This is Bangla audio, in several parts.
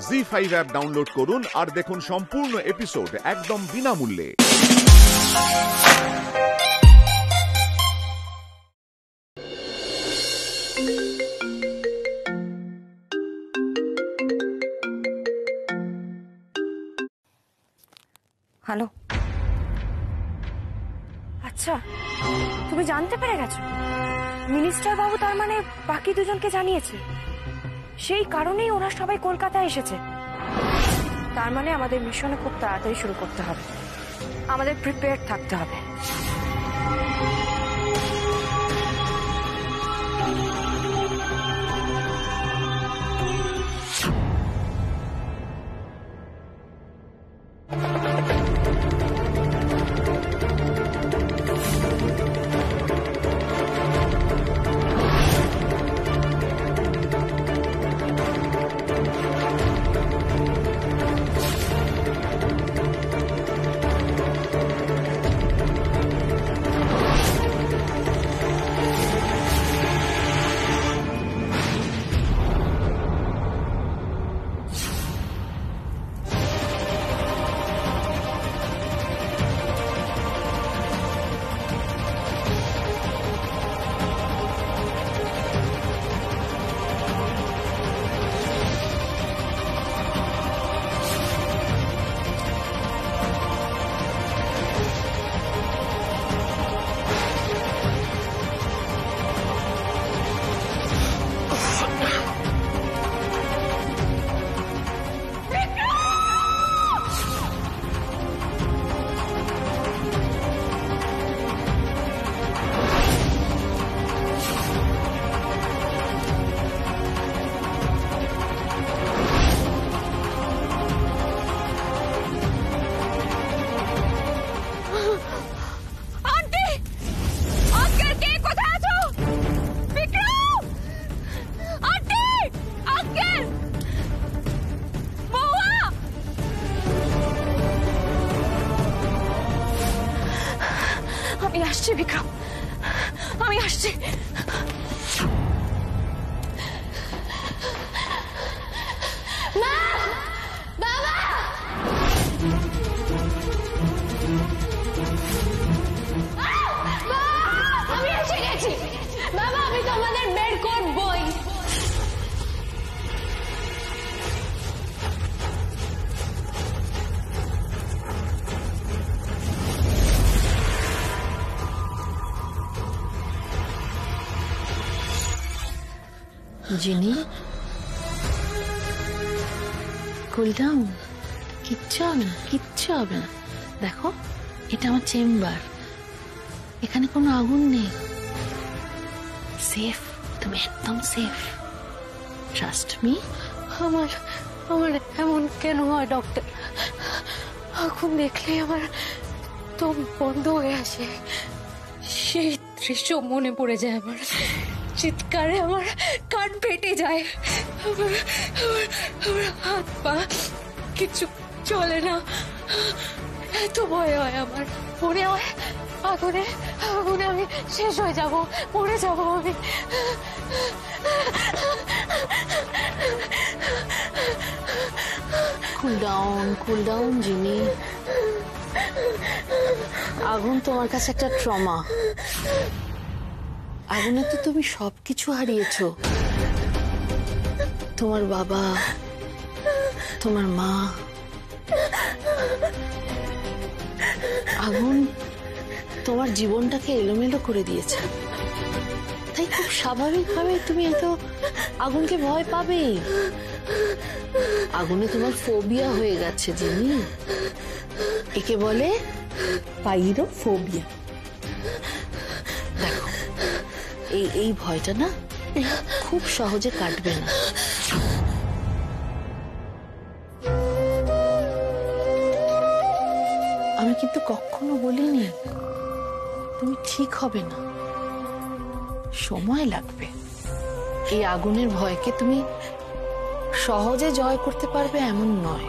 জি5 অ্যাপ ডাউনলোড করুন আর দেখুন সম্পূর্ণ এপিসোড একদম বিনামূল্যে। হ্যালো, আচ্ছা তুমি জানতে পেরে গেছো মিনিস্টার বাবু তার মানে বাকি দুজনকে জানিয়েছে, সেই কারণেই ওরা সবাই কলকাতায় এসেছে। তার মানে আমাদের মিশনে খুব তাড়াতাড়ি শুরু করতে হবে, আমাদের প্রিপেয়ার্ড থাকতে হবে। আমি আসছি বিক্রম, আমি আসছি। মা, বাবা, আমি এসে গেছি। বাবা, আমি তোমাদের বের করবই। জিনি, কুল ডাউন, কিচ্ছু হবে না, কিচ্ছু হবে না। দেখো, এটা আমার চেম্বার, এখানে কোনো আগুন নেই, সেফ, তুমি একদম সেফ, ট্রাস্ট মি। আমার এমন কেন হয় ডক্টর? আগুন দেখলে আমার দম বন্ধ হয়ে আসে, সেই দৃশ্য মনে পড়ে যায় আমার, চিৎকারে আমার কান ফেটে যায়, আমার হাত পা কিছু চলে না, এত ভয় হয় আমার। মনে হয় আগুনে আমি শেষ হয়ে যাব, মরে যাব আমি। কুল ডাউন জিনি, আগুন তোমার কাছে একটা ট্রমা। আগুনে তো তুমি সবকিছু হারিয়েছো, তোমার বাবা, তোমার মা। আগুন তোমার জীবনটাকে এলোমেলো করে দিয়েছে, তাই খুব স্বাভাবিকভাবে তুমি এত আগুনকে ভয় পাবে। আগুনে তোমার ফোবিয়া হয়ে গেছে জিনি, একে বলে পাইরোফোবিয়া। দেখো, এই ভয়টা না খুব সহজে কাটবে না। আমি কিন্তু কখনো বলিনি তুমি ঠিক হবে না, সময় লাগবে। এই আগুনের ভয়কে তুমি সহজে জয় করতে পারবে এমন নয়,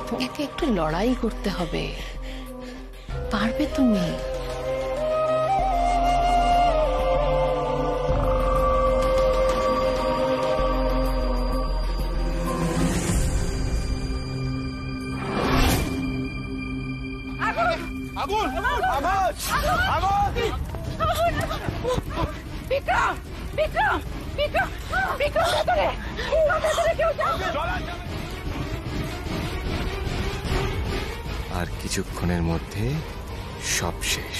তোমাকে একটু লড়াই করতে হবে, পারবে তুমি। আগুন আগুন আগুন বিক্রম বিক্রম বিক্রম বিক্রম ভেতরে কেউ যাও। আর কিছুক্ষণের মধ্যে সব শেষ।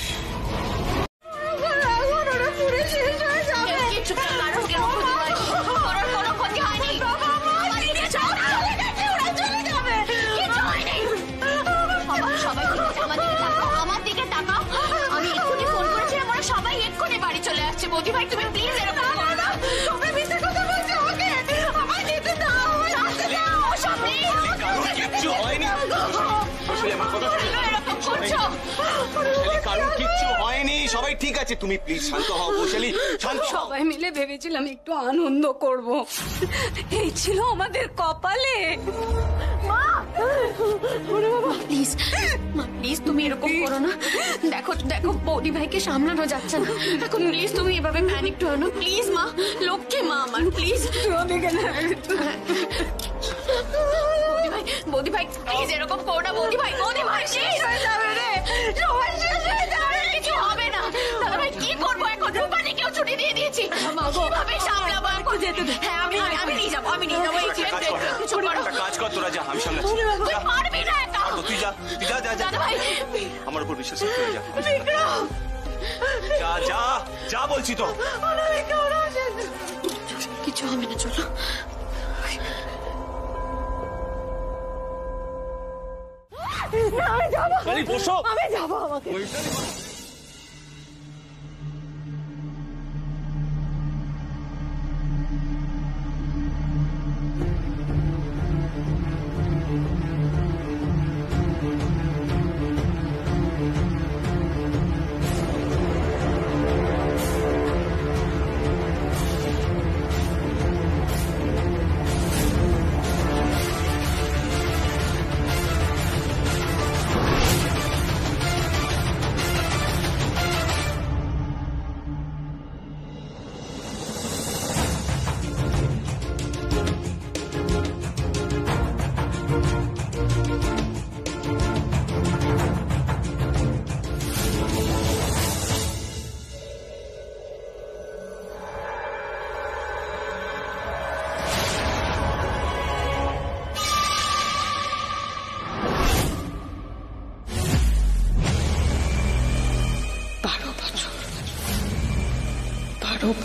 বৌদি ভাই তুমি প্লিজ এরকম করো না। তুমি মিথ্যে কথা বলছো আমাকে। আমায় যেতে দাও, আমায় যেতে দাও। সবাই কিচ্ছু হয়নি। বৈশালী আমার কথা শুনো। এরকম করছো। বৈশালী কারণ কিচ্ছু হয়নি, সবাই ঠিক আছে। তুমি প্লিজ শান্ত হও বৈশালী, শান্ত হও। সবাই মিলে ভেবেছিলাম একটু আনন্দ করব, এই ছিল আমাদের কপালে। মা প্লিজ, মা প্লিজ তুমি এরকম করো না। দেখো দেখো বৌদি ভাইকে সামলানো যাচ্ছে না এখন। প্লিজ তুমি এভাবে প্যানিক হও না প্লিজ। মা লক্ষ্মী মা আমার, প্লিজ। বৌদি ভাই প্লিজ এরকম করো না। বৌদি ভাই শেষ হয়ে যাবে রে, সবাই শেষ হয়ে যাবে। কিছু হবে না। দাদা ভাই কি করবো এখন? রূপালীকেও ছুটি দিয়ে দিয়েছি, কিভাবে সামলাবো এখন? হ্যাঁ আমি নিয়ে যাবো, আমি নিয়ে যাবো। কিছু করো। একটা কাজ কর, তোরা যা, আমি সামলাচ্ছি। তুই পারবি না একা। তুই যা, তুই যা যা যা। দাদা ভাই আমার উপর বিশ্বাস করে যা। যা যা যা বলছি তো। কিছু হবে না, চলো। বৈশালী বসো। আমি যাবো আমাকে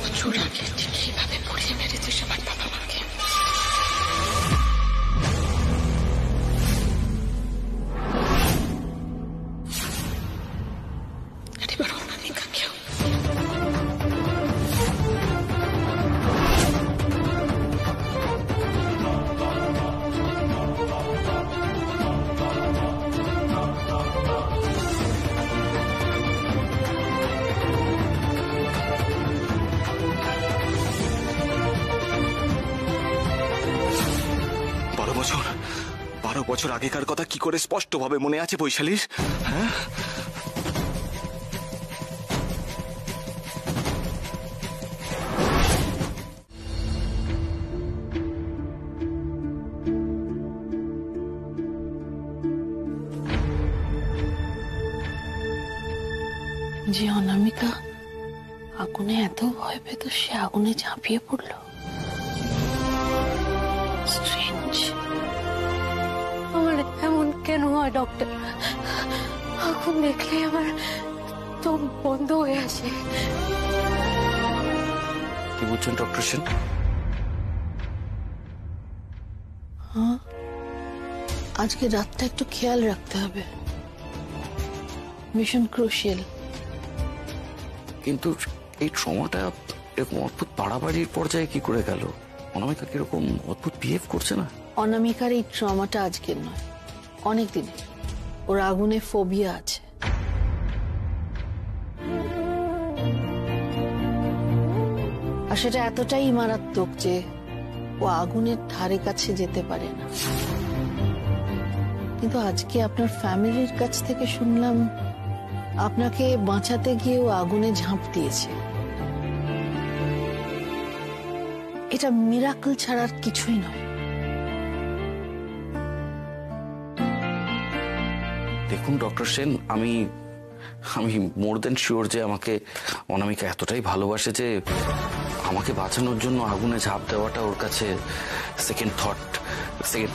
বছর আগে ঠিক এইভাবে পুড়িয়ে মেরেছিস আমার বাবা মাকে। এবার অনামিকাকেও। বারো বছর আগেকার কথা কি করে স্পষ্টভাবে মনে আছে বৈশালীর? হ্যাঁ, যে অনামিকা আগুনে এত ভয় পেত সে আগুনে ঝাঁপিয়ে পড়ল। স্ট্রেঞ্জ। আমার এমন কেন হয় ডক্টর? আগুন দেখলে আমার দম বন্ধ হয়ে আসে। কি বলছেন ডক্টর সেন? হ্যাঁ, আজকে রাতটা একটু খেয়াল রাখতে হবে, ভীষণ ক্রুশিয়াল। কিন্তু এই ট্রমাটা এরকম অদ্ভুত বাড়াবাড়ির পর্যায়ে কি করে গেল? অনামিকা কিরকম অদ্ভুত বিহেভ করছে না? অনামিকার এই ট্রমাটা আজকের নয়, অনেক দিন। ওর আগুনে ফোবিয়া আছে। আর সেটা এতটাই মারাত্মক যে ও আগুনের ধারে কাছে যেতে পারে না। কিন্তু আজকে আপনার ফ্যামিলির কাছ থেকে শুনলাম আপনাকে বাঁচাতে গিয়ে ও আগুনে ঝাঁপ দিয়েছে। এটা মিরাকল ছাড়ার কিছুই নয়। দেখুন ডক্টর সেন, আমি আমি মোর দেন শিওর যে আমাকে অনামিকা এতটাই ভালোবাসে যে আমাকে বাঁচানোর জন্য আগুনে ঝাঁপ দেওয়াটা ওর কাছে সেকেন্ড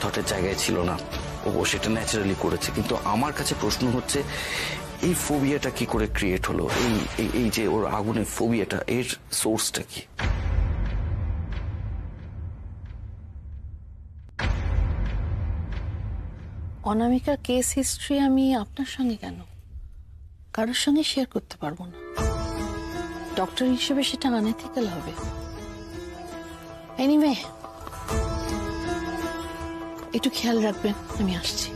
থটের জায়গায় ছিল না। ও সেটা ন্যাচারালি করেছে। কিন্তু আমার কাছে প্রশ্ন হচ্ছে, এই ফোবিয়াটা কি করে ক্রিয়েট হলো? এই যে ওর আগুনের ফোবিয়াটা, এর সোর্সটা কি? অনামিকার কেস হিস্ট্রি আমি আপনার সঙ্গে কেন, কারোর সঙ্গে শেয়ার করতে পারবো না। ডক্টর হিসেবে সেটা আনএথিক্যাল হবে। এনিওয়ে, একটু খেয়াল রাখবেন, আমি আসছি।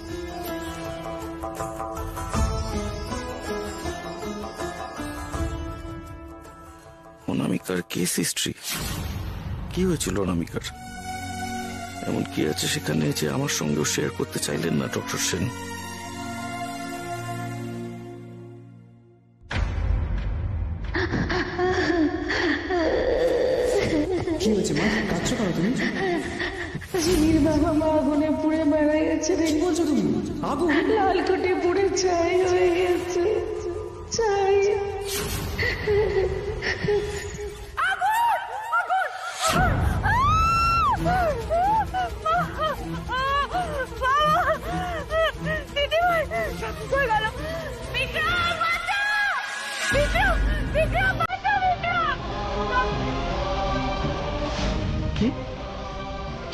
অনামিকার কেস হিস্ট্রি? কি হয়েছিল অনামিকার? এমন কি আছে সেখানে যে আমার সঙ্গেও শেয়ার করতে চাইলেন না ডক্টর সেন? কি হয়েছে মা? কাঁদছো কেন তুমি? ঝিলির বাবা মা আগুনে পুড়ে মারা গেছে রে। কি বলছো তুমি? আগুন? লালকুটি পুড়ে ছাই হয়ে গেছে, ছাই।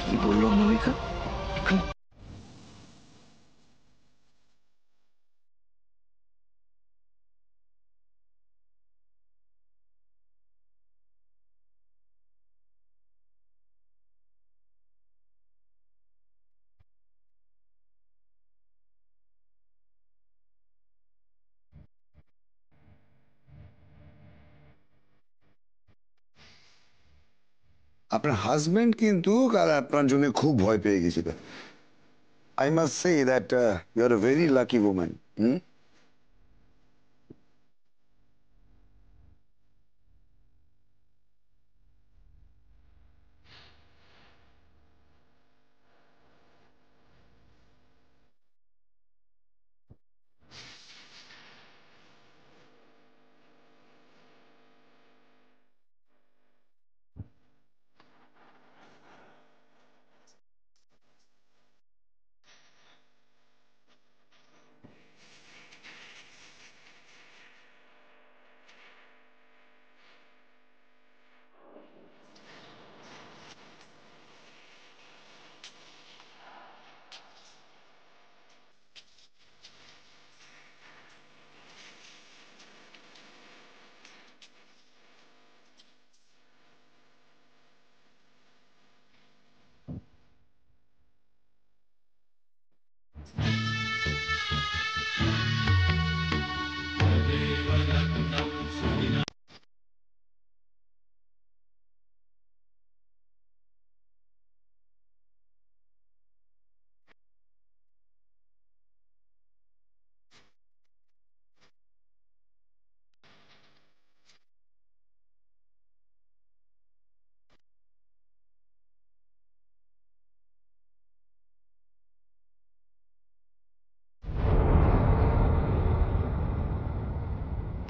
কি বললো অনামিকা? আপনার হাজবেন্ড কিন্তু কাল আপনার জন্য খুব ভয় পেয়ে গেছিল। I must say that you are a very lucky woman.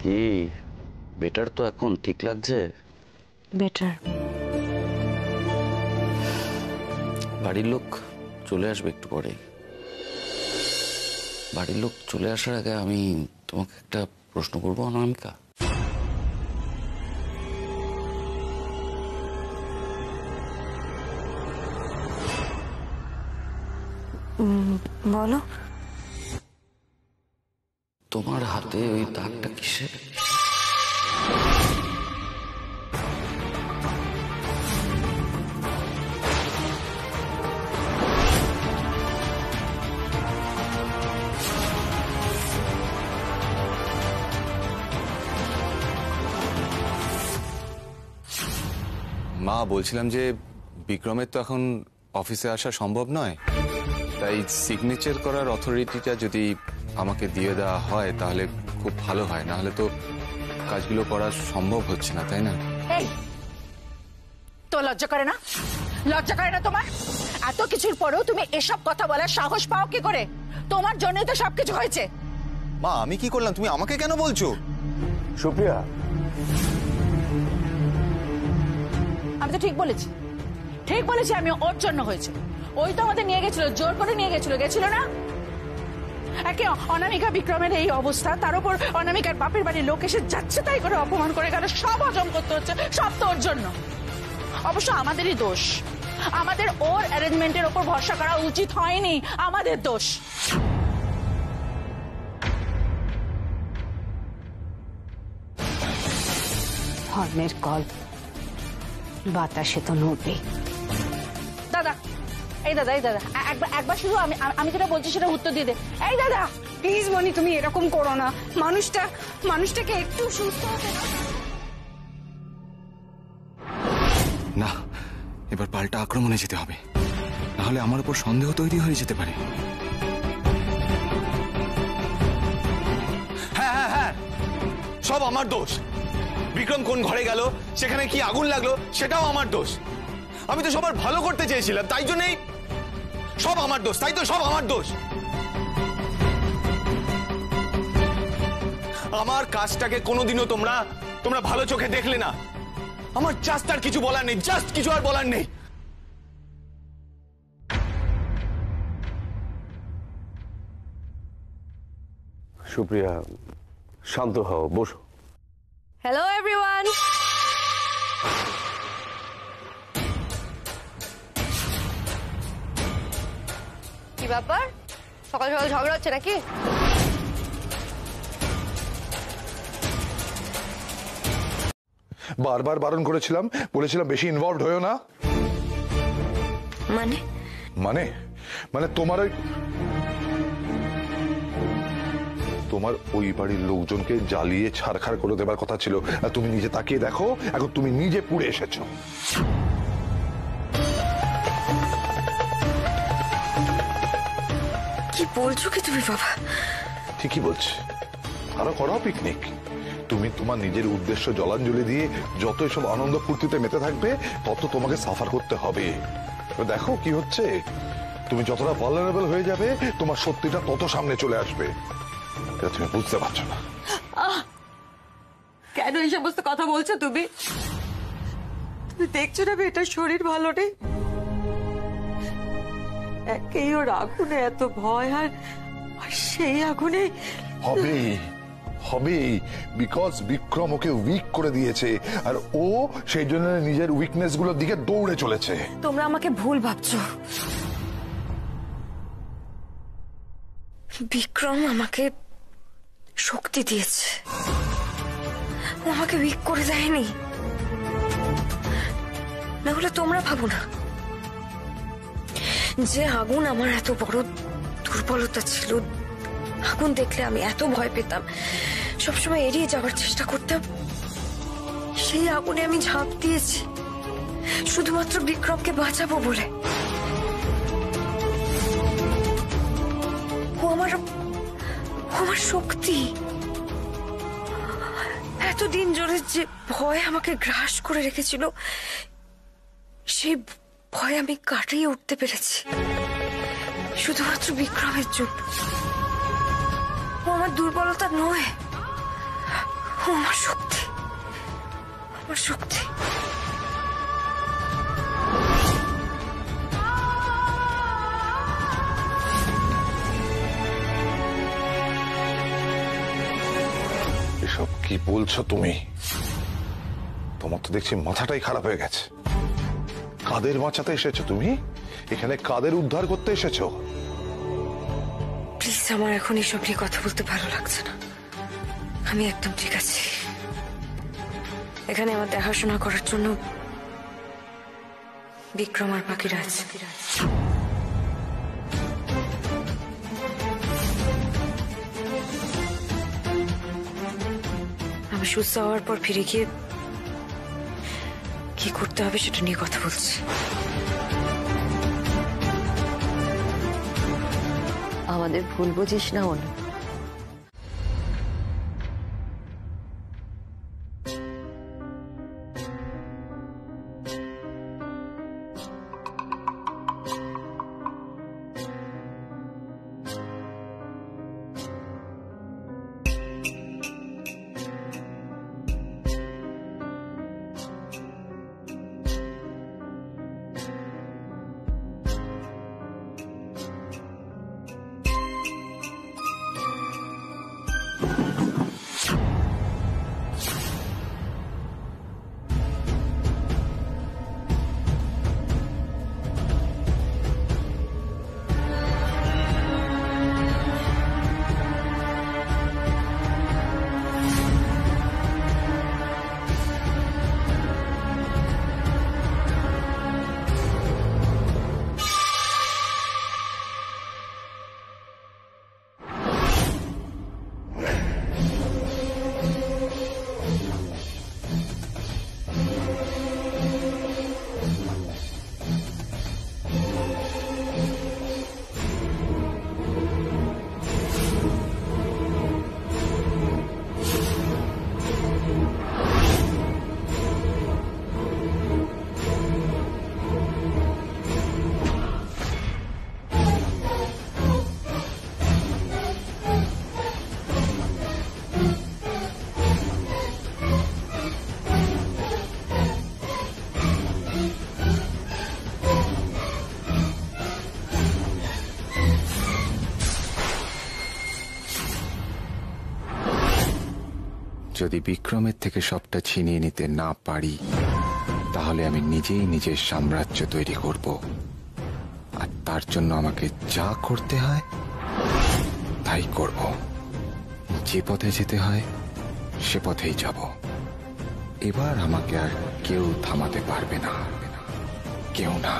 কি বেটার তো এখন? ঠিক লাগছে? বেটার। বাড়ির লোক চলে আসবে একটু পরে। বাড়ির লোক চলে আসার আগে আমি তোমাকে একটা প্রশ্ন করবো অনামিকা। বলো। তোমার হাতে ওই দাগটা কিসের? মা, বলছিলাম যে বিক্রমের তো এখন অফিসে আসা সম্ভব নয়, তাই সিগনেচার করার অথরিটিটা যদি আমাকে দিয়ে দেওয়া হয় তাহলে খুব ভালো হয়। না হলে তো কাজগুলো করা সম্ভব হচ্ছে না, তাই না? এই তো লজ্জা করে না? লজ্জা করে না তোমার? এত কিছুর পরেও তুমি এসব কথা বলার সাহস পাও কি করে? তোমার জন্যই তো সবকিছু হয়েছে। মা আমি কি করলাম, তুমি আমাকে কেন বলছো? সুপ্রিয়া, আমি তো ঠিক বলেছি, ঠিক বলেছি, আমি ওর জন্য হয়েছে। ওই তো আমাদের নিয়ে গেছিল, জোর করে নিয়ে গেছিল না? একে অনামিকা বিক্রমের এই অবস্থা, তার উপর অনামিকার বাপের বাড়ির লোক এসে যাচ্ছে তাই করে অপমান করে গেল, সব হজম করতে হচ্ছে, সব তো ওর জন্য। অবশ্য আমাদেরই দোষ, আমাদের ওর অ্যারেঞ্জমেন্টের ওপর ভরসা করা উচিত হয়নি, আমাদের দোষ। হর্নের কল বাতাসে তো নড়বে। দাদা, এই দাদা, একবার শুধু আমি যেটা বলছি সেটা উত্তর দিয়ে দে। এই দাদা প্লিজ মনি, তুমি এরকম করো না। মানুষটাকে একটু সুস্থ হতে দাও। না, এবার পাল্টা আক্রমণে যেতে হবে, নাহলে আমার উপর সন্দেহ তৈরি হয়ে যেতে পারে। হ্যাঁ, সব আমার দোষ। বিক্রম কোন ঘরে গেল, সেখানে কি আগুন লাগলো, সেটাও আমার দোষ। আমি তো সবার ভালো করতে চেয়েছিলাম, তাই জন্যই সব আমার দোষ। তাই তো সব আমার দোষ। আমার কাজটাকে কোনোদিনও তোমরা ভালো চোখে দেখলে না। আমার জাস্ট আর কিছু বলার নেই, জাস্ট কিছু আর বলার নেই। সুপ্রিয়া, শান্ত হও, বসো। Hello everyone. কি ব্যাপার, সকাল সকাল ঝগড়া হচ্ছে নাকি? বারবার বারণ করেছিলাম, বলেছিলাম বেশি ইনভলভড হয়েও না। মানে মানে তোমার ওই বাড়ির লোকজনকে জ্বালিয়ে ছারখার করে দেবার কথা ছিল, আর তুমি নিজে তাকিয়ে দেখো, এখন তুমি নিজে পুড়ে এসেছো। কি বলছো কি তুমি বাবা? ঠিকই বলছি, আরো করো পিকনিক। তুমি তোমার নিজের উদ্দেশ্য জলাঞ্জলি দিয়ে যত এসব আনন্দ ফুর্তিতে মেতে থাকবে, তত তোমাকে সাফার করতে হবে। দেখো কি হচ্ছে, তুমি যতটা ভালনারেবল হয়ে যাবে, তোমার সত্যিটা তত সামনে চলে আসবে। এটা তুমি বুঝতে পারছো না। কেন এই সমস্ত কথা বলছো তুমি? তুমি দেখছো না বেটার শরীর ভালো নেই, একেই ওর আগুনে এত ভয়, আর সেই আগুনে হবে বিকজ বিক্রম ওকে উইক করে দিয়েছে, আর ও সেই জন্য নিজের উইকনেস গুলোর দিকে দৌড়ে চলেছে। তোমরা আমাকে ভুল ভাবছো। বিক্রম আমাকে শক্তি দিয়েছে, ও আমাকে উইক করে দেয়নি। না হলে তোমরা ভাবো না যে আগুন আমার এত বড় দুর্বলতা ছিল, আগুন দেখলে আমি এত ভয় পেতাম, সবসময় এড়িয়ে যাওয়ার চেষ্টা করতাম, সেই আগুনে আমি ঝাঁপ দিয়েছি শুধুমাত্র বিক্রমকে বাঁচাবো বলে। ও আমার শক্তি। এতদিন ধরে যে ভয় আমাকে গ্রাস করে রেখেছিল, সেই ভয় আমি কাটিয়ে উঠতে পেরেছি শুধুমাত্র বিক্রমের জন্য। ও আমার দুর্বলতা নয়, ও আমার শক্তি, আমার শক্তি। এসব কি বলছো তুমি? তোমার তো দেখছি মাথাটাই খারাপ হয়ে গেছে। কাদের বাঁচাতে এসেছো তুমি? এখানে কাদের উদ্ধার করতে এসেছো? প্লিজ, আমার এখন এসব নিয়ে কথা বলতে ভালো লাগছে না। আমি একদম ঠিক আছি। এখানে আমার দেখাশোনা করার জন্য বিক্রম আর বাকিরা আছে। আমি সুস্থ হওয়ার পর ফিরে গিয়ে কি করতে হবে সেটা নিয়ে কথা বলছি। আমাদের ভুল বুঝিস না ওন। যদি বিক্রমের থেকে সবটা ছিনিয়ে নিতে না পারি তাহলে আমি নিজেই নিজের সাম্রাজ্য তৈরি করব, আর তার জন্য আমাকে যা করতে হয় তাই করব। যে পথে যেতে হয় সে পথেই যাব। এবার আমাকে আর কেউ থামাতে পারবে না, কেউ না।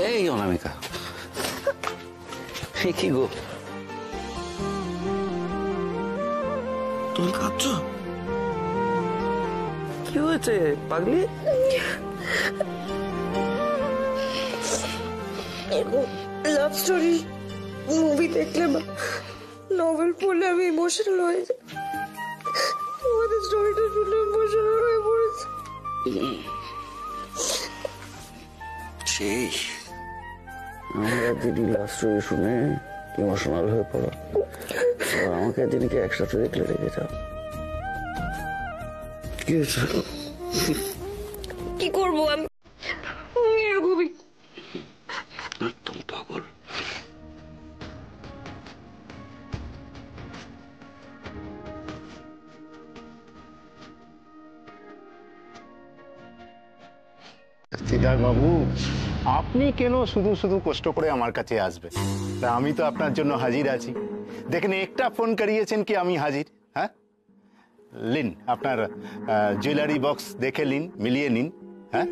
এই অনামিকা, কি গো তুমি কাঁদছো? কি হয়েছে পাগলি? লাভ স্টোরি মুভি দেখলে বা নভেল পড়লে আমি ইমোশনাল হয়ে যাই। তোমাদের স্টোরিটা শুনে ইমোশনাল হয়ে পড়েছি। সেই আমরা দিদি লাভ স্টোরি শুনে ইমোশনাল হয়ে পড়ো, আমাকে দিদিকে একসাথে দেখলে রেখে যাও। কি হয়েছে? কি করবো আমি এরকমই। একদম পাগল। সিদ্ধার্থ বাবু, আপনি কেন শুধু শুধু কষ্ট করে আমার কাছে আসবেন? তা আমি তো আপনার জন্য হাজির আছি। দেখেন, একটা ফোন করিয়েছেন কি আমি হাজির। হ্যাঁ, লিন আপনার জুয়েলারি বক্স দেখে নিন, মিলিয়ে নিন। হ্যাঁ,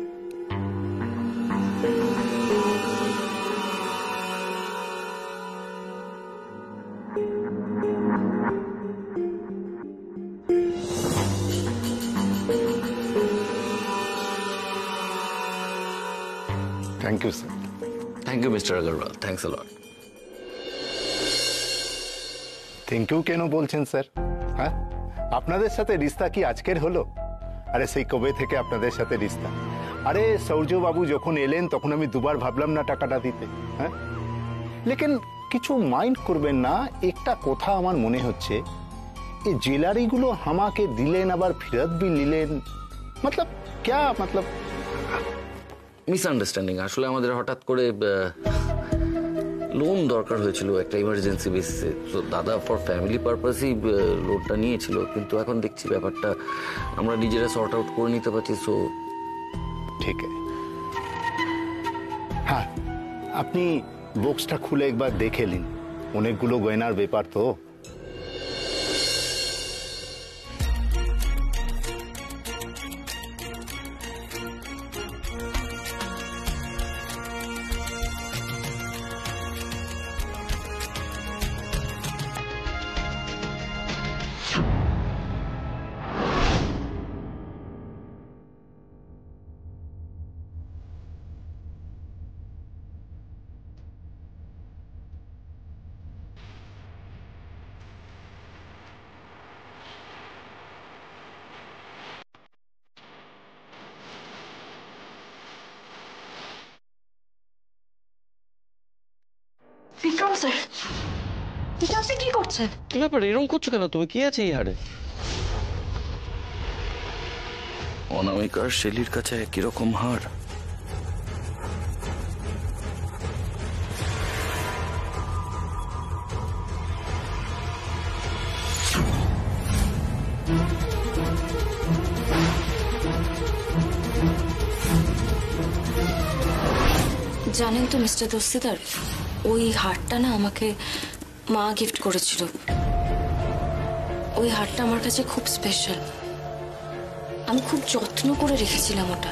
thank you sir. Thank you mister Agarwal, thanks a lot. Thank you কেন বলছেন স্যার? হ্যাঁ, আপনাদের সাথে রিস্তা কি আজকের হলো? আরে সেই কবে থেকে আপনাদের সাথে রিস্তা। আরে সৌর্যবাবু যখন এলেন তখন আমি দুবার ভাবলাম না টাকাটা দিতে। হ্যাঁ, লেকিন কিছু মাইন্ড করবেন না, একটা কথা আমার মনে হচ্ছে, এই জুয়েলারিগুলো আমাকে দিলেন আবার ফেরত বি নিলেন, মতলব ক্যা? মতলব মিসআন্ডারস্ট্যান্ডিং। আসলে আমাদের হঠাৎ করে লোন দরকার হয়েছিল একটা ইমার্জেন্সি বেসিসে, তো দাদা ফর ফ্যামিলি পারপাসই লোনটা নিয়েছিল, কিন্তু এখন দেখছি ব্যাপারটা আমরা নিজেরা সর্ট আউট করে নিতে পারছি। সো ঠিক আছে। হ্যাঁ, আপনি বক্সটা খুলে একবার দেখে নিন, অনেকগুলো গয়নার ব্যাপার তো। বিক্রম স্যার, এটা আপনি কি করছেন? কি ব্যাপার, এরকম করছো কেন তুমি? কি আছে এই হাড়ে? অনামিকার শেলির কাছে কিরকম হাড়? জানেন তো মিস্টার দস্তিদার, ওই হারটা না আমাকে মা গিফট করেছিল। ওই হারটা আমার কাছে খুব স্পেশাল, আমি খুব যত্ন করে রেখেছিলাম ওটা।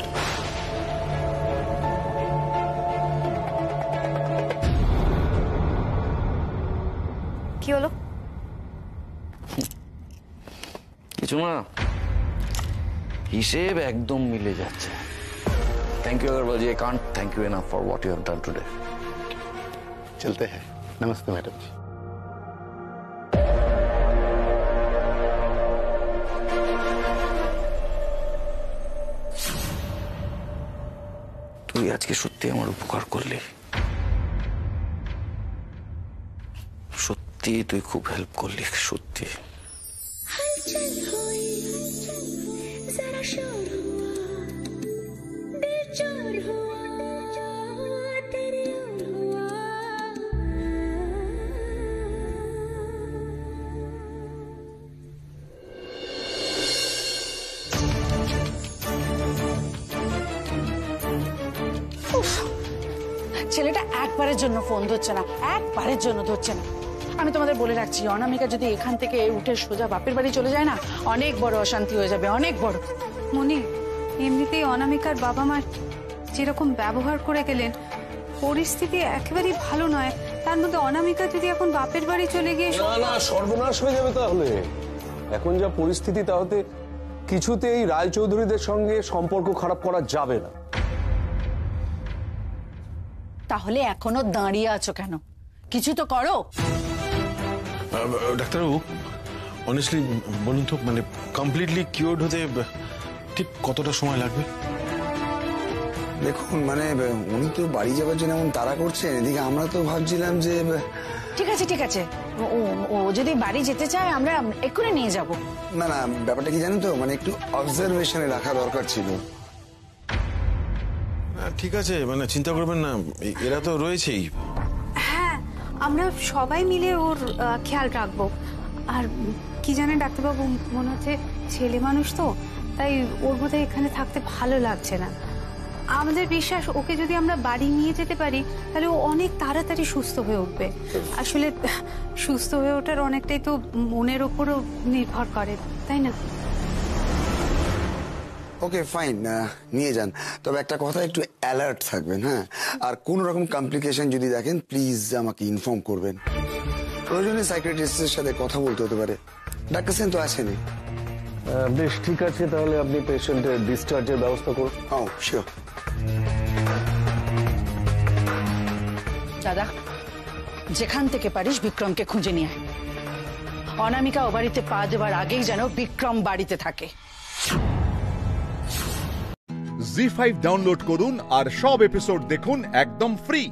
কি হলো? কিছু না, হিসেব একদম মিলে যাচ্ছে। Thank you Agrawal ji, I can't thank you enough for what you have done today. चलते हैं। नमस्ते मैडम जी। তুই আজকে সত্যি আমার উপকার করলি, সত্যি তুই খুব হেল্প করলি, সত্যি। উফ, ছেলেটা একবারের জন্য ফোন ধরছে না, একবারের জন্য ধরছে না। আমি তোমাদের বলে রাখছি, অনামিকা যদি এখান থেকে উঠে সোজা বাপের বাড়ি চলে যায় না, অনেক বড় অশান্তি হয়ে যাবে, অনেক বড়। মনি, এমনিতেই অনামিকার বাবা মা যেরকম ব্যবহার করে গেলেন, পরিস্থিতি একেবারেই ভালো নয়। তার মধ্যে অনামিকা যদি এখন বাপের বাড়ি চলে গিয়ে না সর্বনাশ হয়ে যাবে। তাহলে এখন যা পরিস্থিতি, তাহলে কিছুতেই রায়চৌধুরীদের সঙ্গে সম্পর্ক খারাপ করা যাবে না। তাহলে এখনো দাঁড়িয়ে আছো কেন? কিছু তো করো। ডাক্তারবাবু, অনেস্টলি বলুন তো, মানে কমপ্লিটলি কিওর্ড হতে ঠিক কতটা সময় লাগবে? দেখুন, মানে উনি তো বাড়ি যাওয়ার জন্য এমন তাড়া করছেন, এদিকে আমরা তো ভাবছিলাম যে ঠিক আছে ঠিক আছে, ও যদি বাড়ি যেতে চায় আমরা এক্ষুনি নিয়ে যাব। না না, ব্যাপারটা কি জানেন তো, মানে একটু অবজারভেশনে রাখা দরকার ছিল। ঠিক আছে, মানে চিন্তা করবেন না, এরা তো রয়েছেই। হ্যাঁ, আমরা সবাই মিলে ওর খেয়াল রাখবো। আর কি জানেন ডাক্তারবাবু, মনে হচ্ছে ছেলে মানুষ তো, তাই ওর বোধহয় এখানে থাকতে ভালো লাগছে না। আমাদের বিশ্বাস, ওকে যদি আমরা বাড়ি নিয়ে যেতে পারি তাহলে ও অনেক তাড়াতাড়ি সুস্থ হয়ে উঠবে। আসলে সুস্থ হয়ে ওঠার অনেকটাই তো মনের ওপরও নির্ভর করে, তাই না? ওকে ফাইন, নিয়ে যান। তবে একটা কথা, একটু অ্যালার্ট থাকবেন, হ্যাঁ? আর কোন রকম কমপ্লিকেশন যদি দেখেন প্লিজ আমাকে ইনফর্ম করবেন। প্রয়োজনে সাইকিয়াট্রিস্টের সাথে কথা বলতে হতে পারে। ডাক্তার সেন তো আসেনি। বেশ, ঠিক আছে, তাহলে আপনি পেশেন্টের ডিসচার্জের ব্যবস্থা করুন। হ্যাঁ, শিওর। দাদা, যেখান থেকে পারিস বিক্রমকে খুঁজে নিয়ে আয়। অনামিকা ও বাড়িতে পা দেওয়ার আগেই যেন বিক্রম বাড়িতে থাকে। জি5 ডাউনলোড করুন আর সব এপিসোড দেখুন একদম ফ্রি।